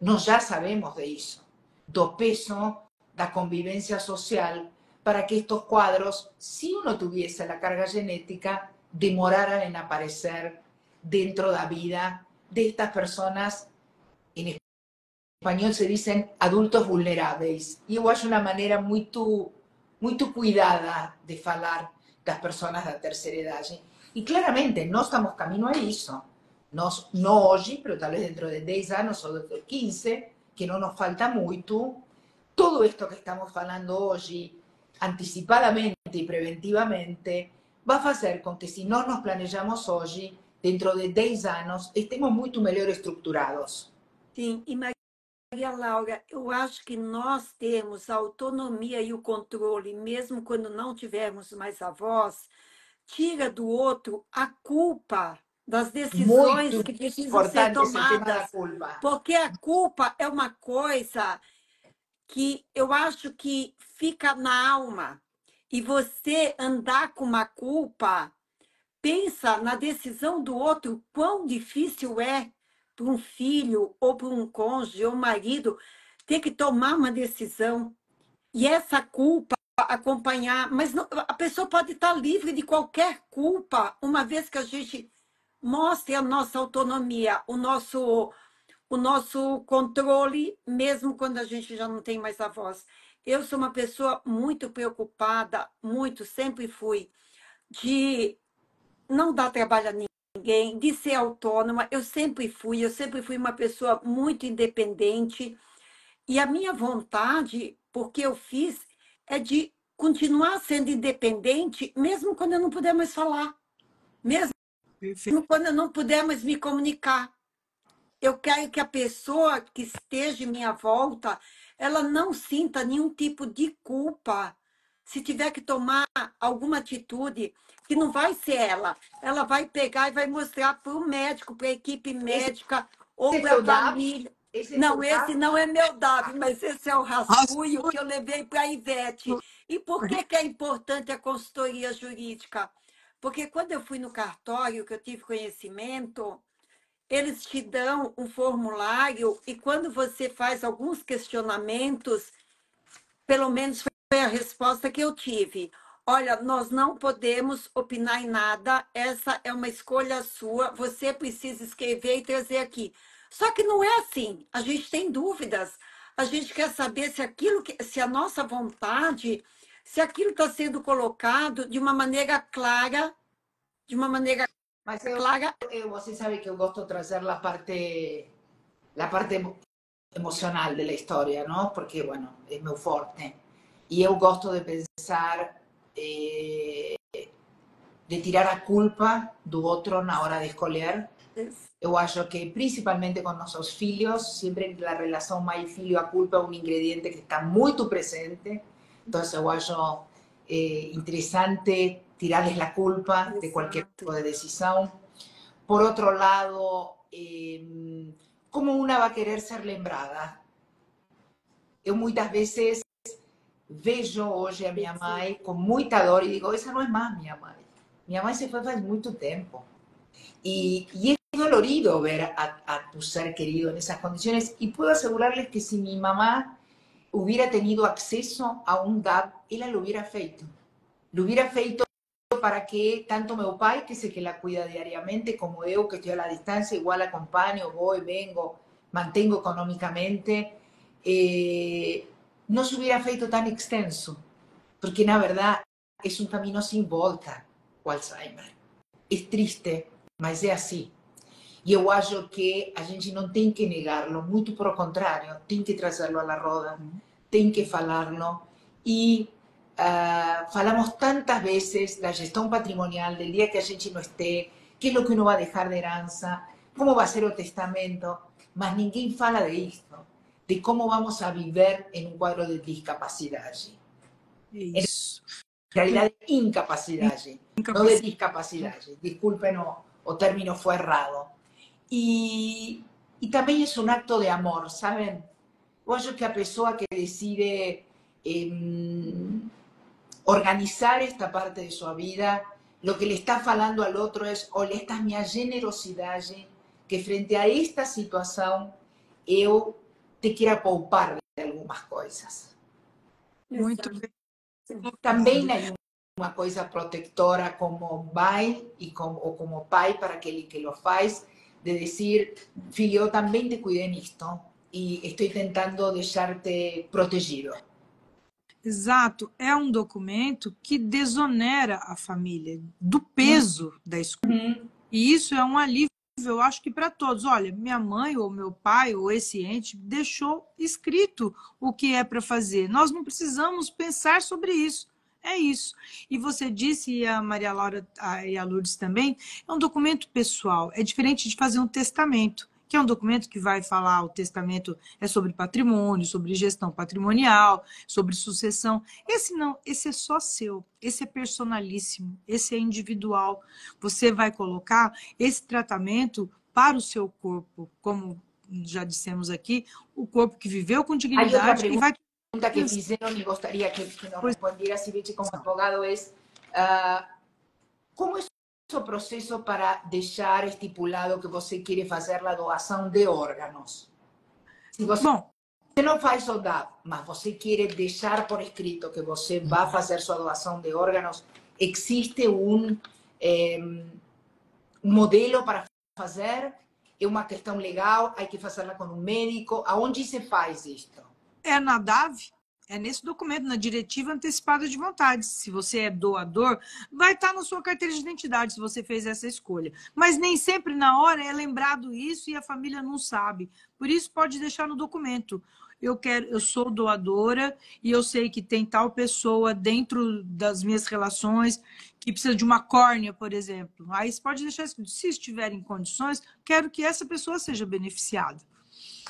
Nós já sabemos de isso, do peso da convivencia social para que estos cuadros, si uno tuviese la carga genética, demoraran en aparecer dentro de la vida de estas personas. En español se dicen adultos vulnerables. Y yo acho una manera muy cuidada de falar das personas da terceira idade. Y claramente, no estamos camino a eso. No hoy, pero tal vez dentro de 10 años o dentro de 15, que no nos falta mucho. Todo esto que estamos hablando hoy, anticipadamente y preventivamente, va a hacer con que si no nos planejamos hoy, dentro de 10 anos, estemos muito melhor estruturados. Sim, e Maria Laura, eu acho que nós temos a autonomia e o controle, mesmo quando não tivermos mais a voz, tira do outro a culpa das decisões Muito que precisam ser tomadas. Culpa. Porque a culpa é uma coisa que eu acho que fica na alma. E você andar com uma culpa, pensa na decisão do outro, quão difícil é para um filho ou para um cônjuge ou um marido ter que tomar uma decisão. E essa culpa acompanhar, mas não, a pessoa pode estar livre de qualquer culpa, uma vez que a gente mostre a nossa autonomia, o nosso controle, mesmo quando a gente já não tem mais a voz. Eu sou uma pessoa muito preocupada, sempre fui, de não dar trabalho a ninguém, de ser autônoma. Eu sempre fui uma pessoa muito independente. E a minha vontade, porque eu fiz, é de continuar sendo independente, mesmo quando eu não puder mais falar, mesmo quando eu não puder mais me comunicar. Eu quero que a pessoa que esteja em minha volta, ela não sinta nenhum tipo de culpa. Se tiver que tomar alguma atitude, que não vai ser ela vai pegar e vai mostrar para o médico, para a equipe médica ou para a família. Não, esse não é meu DAB, mas esse é o rascunho que eu levei para a Ivete. E por que é importante a consultoria jurídica? Porque quando eu fui no cartório, que eu tive conhecimento, eles te dão um formulário e quando você faz alguns questionamentos, pelo menos foi a resposta que eu tive. Olha, nós não podemos opinar em nada, essa é uma escolha sua, você precisa escrever e trazer aqui. Só que não é assim. A gente tem dúvidas. A gente quer saber se aquilo se a nossa vontade, se aquilo está sendo colocado de uma maneira clara, de uma maneira Mas clara. você sabe que eu gosto de trazer la parte emocional de la historia, ¿no? Porque, bueno, es meu forte. E eu gosto de pensar, de tirar a culpa do outro na hora de escolher. Eu acho que, principalmente com nossos filhos, sempre na relação mãe-filho, a culpa é um ingrediente que está muito presente. Então, eu acho interessante tirarles a culpa de qualquer tipo de decisão. Por outro lado, como uma vai querer ser lembrada? Eu muitas vezes vejo hoje a minha mãe com muita dor e digo, essa não é mais minha mãe. Minha mãe se foi faz muito tempo. Y es dolorido ver a tu ser querido en esas condiciones. Y puedo asegurarles que si mi mamá hubiera tenido acceso a un DAB, ella lo hubiera feito. Lo hubiera feito para que tanto meu pai, que sé que la cuida diariamente, como eu, que estoy a la distancia, igual acompaño, voy, vengo, mantengo económicamente, no se hubiera feito tan extenso. Porque, na verdad, es un camino sin volta, o Alzheimer. Es triste, mas é assim. E eu acho que a gente não tem que negá-lo, muito pelo contrário, tem que trazê-lo à roda, tem que falar-lo. E falamos tantas vezes da gestão patrimonial, del dia que a gente não esteja, que é o que uno vai deixar de herança, como vai ser o testamento, mas ninguém fala de isto, de como vamos a viver em um quadro de discapacidade. Isso. En realidad, incapacidade, não de discapacidade. Disculpen, o término fue errado. Y también es un acto de amor, ¿saben? Yo acho que a pessoa que decide organizar esta parte de su vida, lo que le está falando al otro es, olha, esta es mi generosidad, que frente a esta situación, eu te quiero poupar de algunas cosas. Muito bem. Também hay uma coisa protectora como mãe ou como pai para aquele que lo faz, de dizer, filho, eu também te cuidei nisto e estou tentando deixar-te protegido. Exato. É um documento que desonera a família do peso da escolha. E isso é um alívio, eu acho que para todos. Olha, minha mãe ou meu pai ou esse ente deixou escrito o que é para fazer. Nós não precisamos pensar sobre isso. É isso. E você disse, e a Maria Laura e a Lourdes também, é um documento pessoal. É diferente de fazer um testamento, que é um documento que vai falar, o testamento é sobre patrimônio, sobre gestão patrimonial, sobre sucessão. Esse não, esse é só seu, esse é personalíssimo, esse é individual. Você vai colocar esse tratamento para o seu corpo, como já dissemos aqui, o corpo que viveu com dignidade e vai... Pregunta que fizeron y gustaría que nos respondiera Sivechi como abogado es, ¿cómo es o processo para deixar estipulado que você quer fazer a doação de órgãos? Se você não faz o DAP, mas você quer deixar por escrito que você vai fazer sua doação de órgãos, existe modelo para fazer? É uma questão legal? Há que fazê-la com um médico? Aonde se faz isto? É na DAV, é nesse documento, na Diretiva Antecipada de Vontades. Se você é doador, vai estar na sua carteira de identidade se você fez essa escolha. Mas nem sempre na hora é lembrado isso e a família não sabe. Por isso pode deixar no documento. Eu sou doadora e eu sei que tem tal pessoa dentro das minhas relações que precisa de uma córnea, por exemplo. Aí você pode deixar escrito, se estiver em condições, quero que essa pessoa seja beneficiada.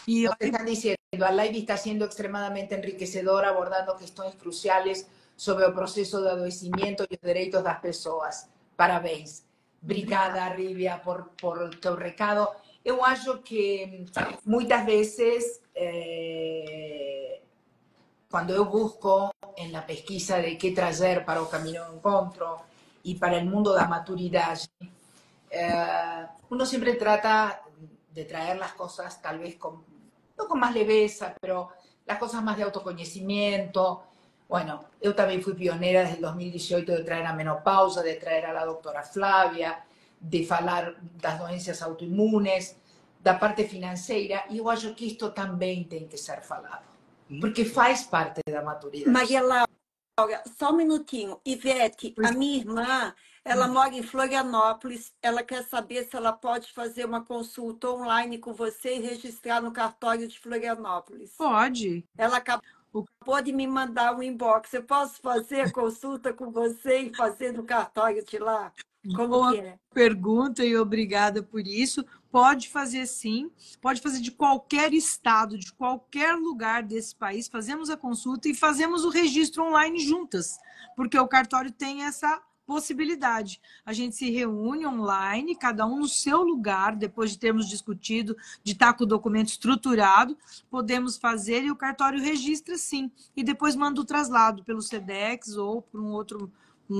Y están diciendo, a live está siendo extremadamente enriquecedora, abordando questões cruciales sobre o processo de adoecimento e os direitos das pessoas. Parabéns. Obrigada, Rívia, por teu recado. Eu acho que muitas vezes, quando eu busco en la pesquisa de qué trazer para o caminho de encontro e para el mundo da maturidade, uno siempre trata de traer las cosas tal vez no con más leveza, pero las cosas más de autoconocimiento. Bueno, yo también fui pionera desde el 2018 de traer a menopausa, de traer a la doctora Flavia, de falar das doenças autoinmunes. da parte financeira, e eu acho que isto também tem que ser falado, porque faz parte da maturidade. Maria Laura, só um minutinho. Ivete, a minha irmã, ela mora em Florianópolis, ela quer saber se ela pode fazer uma consulta online com você e registrar no cartório de Florianópolis. Pode. Ela acabou de me mandar um inbox. Eu posso fazer a consulta com você e fazer no cartório de lá? Como Boa que é? pergunta e obrigada por isso. Pode fazer sim, pode fazer de qualquer estado, de qualquer lugar desse país. Fazemos a consulta e fazemos o registro online juntas, porque o cartório tem essa possibilidade. A gente se reúne online, cada um no seu lugar, depois de termos discutido, de estar com o documento estruturado, podemos fazer e o cartório registra sim. E depois manda o traslado pelo SEDEX ou por um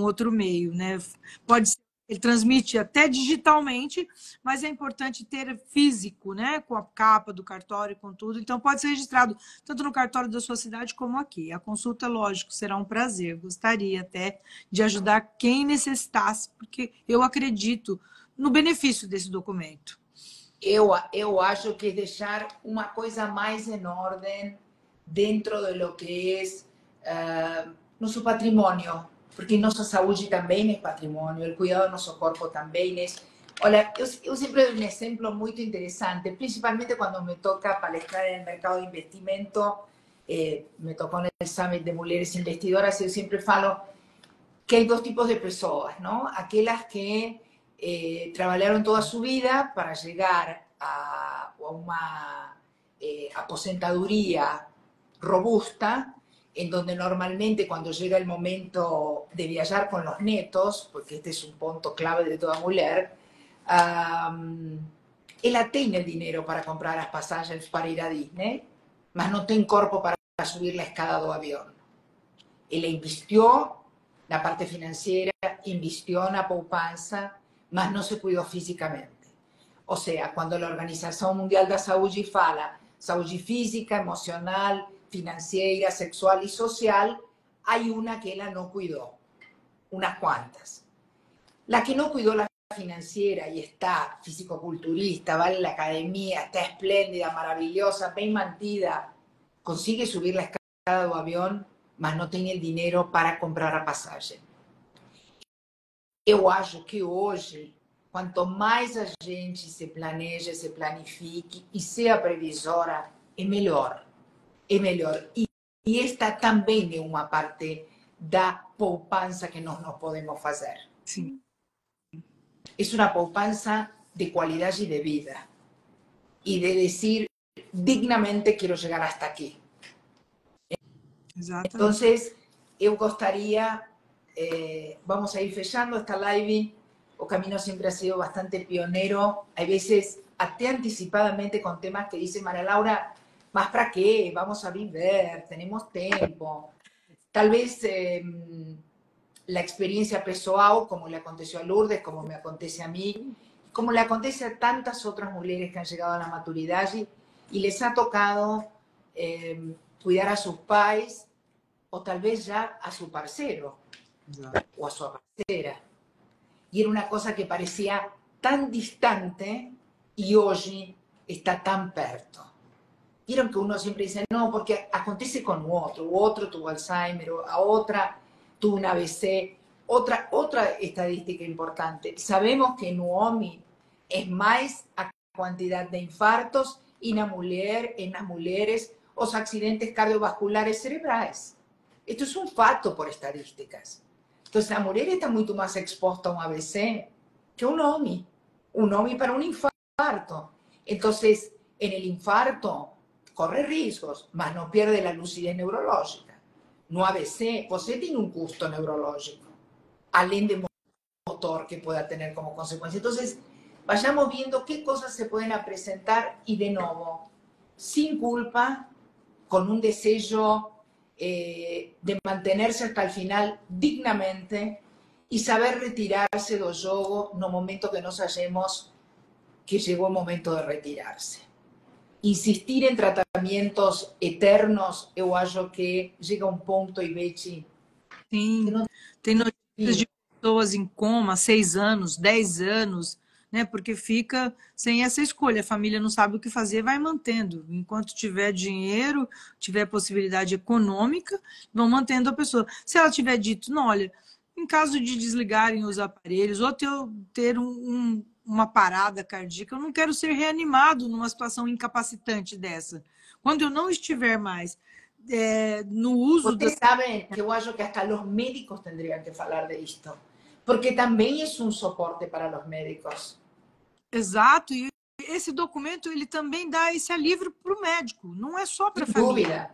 outro meio, né? Pode ser. Ele transmite até digitalmente, mas é importante ter físico, né? Com a capa do cartório, com tudo. Então, pode ser registrado tanto no cartório da sua cidade como aqui. A consulta, lógico, será um prazer. Gostaria até de ajudar quem necessitasse, porque eu acredito no benefício desse documento. Eu acho que deixar uma coisa mais em ordem dentro de lo que é nosso patrimônio. Porque nossa saúde também é patrimônio, o cuidado do nosso corpo também é. Olha, eu sempre dou um exemplo muito interessante, principalmente quando me toca palestrar no mercado de investimento, me tocou no Summit de Mulheres Investidoras, eu sempre falo que hay dos tipos de personas, ¿no? Aquellas que trabajaron toda su vida para llegar a una aposentaduría robusta, en donde normalmente cuando llega el momento de viajar con los netos, porque este es un punto clave de toda mujer, ella tiene el dinero para comprar las pasajes para ir a Disney, mas no tiene cuerpo para subir la escala del avión. Ella invirtió la parte financiera, invirtió en la poupanza, mas no se cuidó físicamente. O sea, cuando la Organización Mundial de la Salud fala salud física, emocional, financiera, sexual y social, hay una que ella no cuidó, unas cuantas. La que no cuidó la financiera y está físico-culturista, va a la academia, está espléndida, maravillosa, bien mantida, consigue subir la escala del avión, mas não tem o dinheiro para comprar a passagem. Eu acho que hoje, quanto mais a gente se planeja, se planifique e seja previsora, é melhor. É melhor. E esta também é uma parte da poupança que nós não podemos fazer. Sim. É uma poupança de qualidade de vida e de dizer dignamente quero chegar hasta aqui. Exatamente. Entonces, eu gostaria, vamos a ir fechando esta live, o Camino siempre ha sido bastante pionero, hay veces até anticipadamente con temas que dice María Laura, ¿más para qué? Vamos a vivir, tenemos tiempo. Tal vez la experiencia pessoal, como le aconteció a Lourdes, como me acontece a mí, como le acontece a tantas otras mujeres que han llegado a la maturidad y les ha tocado cuidar a sus pais, o tal vez ya a su parcero, o a su parcera. Y era una cosa que parecía tan distante y hoy está tan perto. Vieron que uno siempre dice, no, porque acontece con otro tuvo Alzheimer, o a otra tuvo un ABC. Otra estadística importante. Sabemos que en homem es más a cantidad de infartos y en las mujeres los accidentes cardiovasculares cerebrais. Esto es un fato por estadísticas. Entonces, la mujer está mucho más expuesta a un ABC que un hombre. Un hombre para un infarto. Entonces, en el infarto, corre riesgos, mas no pierde la lucidez neurológica. No ABC, você tiene un custo neurológico, além de motor que pueda tener como consecuencia. Entonces, vayamos viendo qué cosas se pueden presentar y, de nuevo, sin culpa, con un deseo de mantenerse hasta el final dignamente y saber retirarse del juego no momento que nos hallemos que llegó el momento de retirarse. Insistir en tratamientos eternos, eu acho que llega um ponto, Ivete. Sim, tem notícias de pessoas em coma, 6 anos, 10 anos, né? Porque fica sem essa escolha. A família não sabe o que fazer, vai mantendo. Enquanto tiver dinheiro, tiver possibilidade econômica, vão mantendo a pessoa. Se ela tiver dito, não, olha, em caso de desligarem os aparelhos ou ter uma parada cardíaca, eu não quero ser reanimado numa situação incapacitante dessa. Quando eu não estiver mais no uso... Ustedes saben que yo acho que hasta los médicos tendrían que hablar de esto, porque también es un soporte para los médicos. Exato, e esse documento ele também dá esse alívio para o médico, não é só para a família.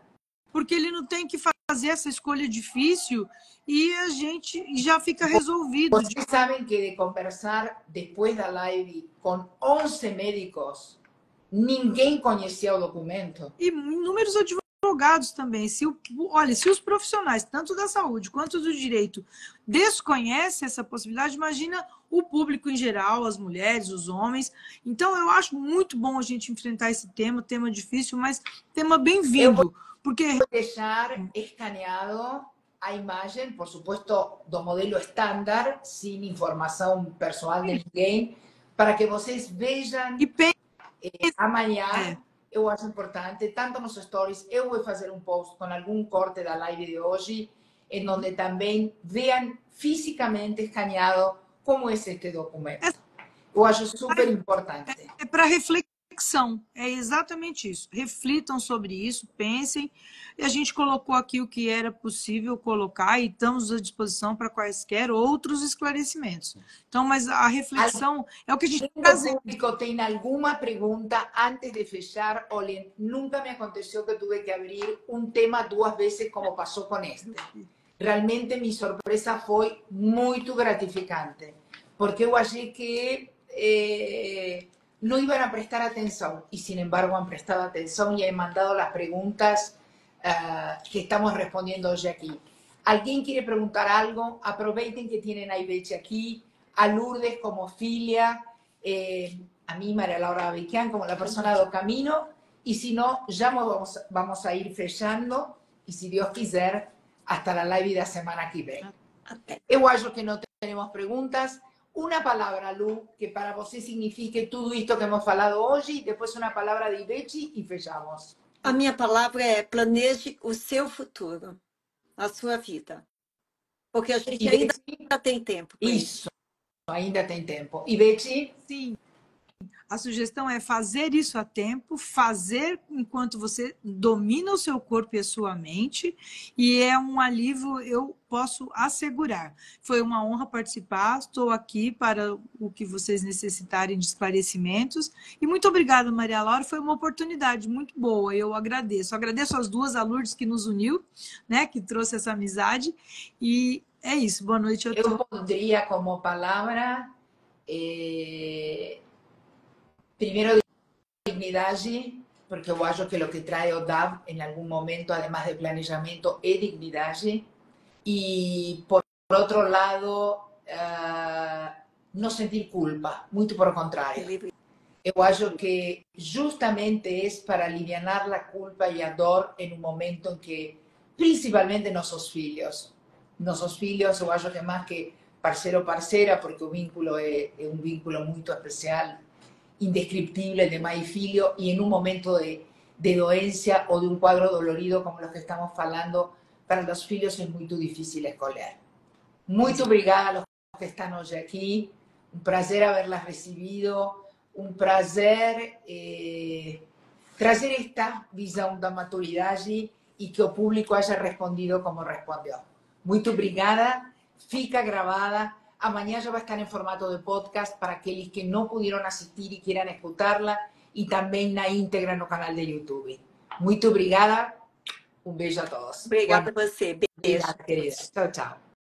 Porque ele não tem que fazer essa escolha difícil e a gente já fica resolvido. Vocês sabem que de conversar depois da live com 11 médicos, ninguém conhecia o documento. E inúmeros advogados também. Olha, se os profissionais, tanto da saúde quanto do direito, desconhecem essa possibilidade, imagina o público em geral, as mulheres, os homens. Então, eu acho muito bom a gente enfrentar esse tema difícil, mas tema bem-vindo. Porque vou deixar escaneado a imagem, por supuesto, do modelo estándar, sem informação pessoal de ninguém, para que vocês vejam amanhã. Eu acho importante, tanto nos stories, eu vou fazer um post com algum corte da live de hoje, em onde também vejam fisicamente escaneado como é este documento. Eu acho super importante. É para reflexão, é exatamente isso. Reflitam sobre isso, pensem. E a gente colocou aqui o que era possível colocar e estamos à disposição para quaisquer outros esclarecimentos. Então, mas a reflexão é o que a gente está fazendo. O público tem alguma pergunta antes de fechar? Olhem, nunca me aconteceu que eu tive que abrir um tema 2 vezes como passou com este. Realmente minha surpresa foi muito gratificante, porque eu achei que no iban a prestar atención y sin embargo han prestado atención y han mandado las preguntas que estamos respondiendo hoy aquí. ¿Alguien quiere preguntar algo? Aprovechen que tienen a Ibeche aquí, a Lourdes como Filia, a mí María Laura Babiquian como la persona do camino, y si no, ya vamos a ir fechando y si Dios quiser, hasta la live de la semana que viene. Eu acho que no tenemos preguntas. Una palabra, Lu, que para você signifique tudo isto que hemos falado hoje, depois uma palavra de Ibeche e fechamos. A minha palavra é planeje o seu futuro, a sua vida. Porque a gente ainda tem tempo. Isso, ainda tem tempo. Ibeche? Sim. A sugestão é fazer isso a tempo, fazer enquanto você domina o seu corpo e a sua mente, e é um alívio, eu posso assegurar. Foi uma honra participar, estou aqui para o que vocês necessitarem de esclarecimentos, e muito obrigada, Maria Laura, foi uma oportunidade muito boa, eu agradeço. Agradeço as duas, a Lourdes que nos uniu, né, que trouxe essa amizade, e é isso, boa noite a todos. Eu poderia como palavra... Primero, dignidade, porque eu acho que lo que trae o DAV en algún momento, además de planejamiento, es dignidade. Y por otro lado, no sentir culpa, muito por contrario. Eu acho que justamente es para aliviar la culpa y a dor en un momento en que, principalmente nossos filhos, eu acho que más que parceiro ou parceira, porque o vínculo é un vínculo muito especial, indescriptible de mãe e filho, y en un momento de doencia o de un cuadro dolorido como los que estamos hablando, para los filhos es muy difícil escolher. Muito obrigada a los que están hoy aquí, un placer haberlas recibido, un placer trazer esta visão da maturidade y que o público haya respondido como respondió. Muito obrigada, fica gravada. Amanhã já vai estar em formato de podcast para aqueles que não puderam assistir e queiram escutá-la, e também na íntegra no canal de YouTube. Muito obrigada. Um beijo a todos. Obrigada a você. Beijo. Obrigada, querida. Tchau, tchau.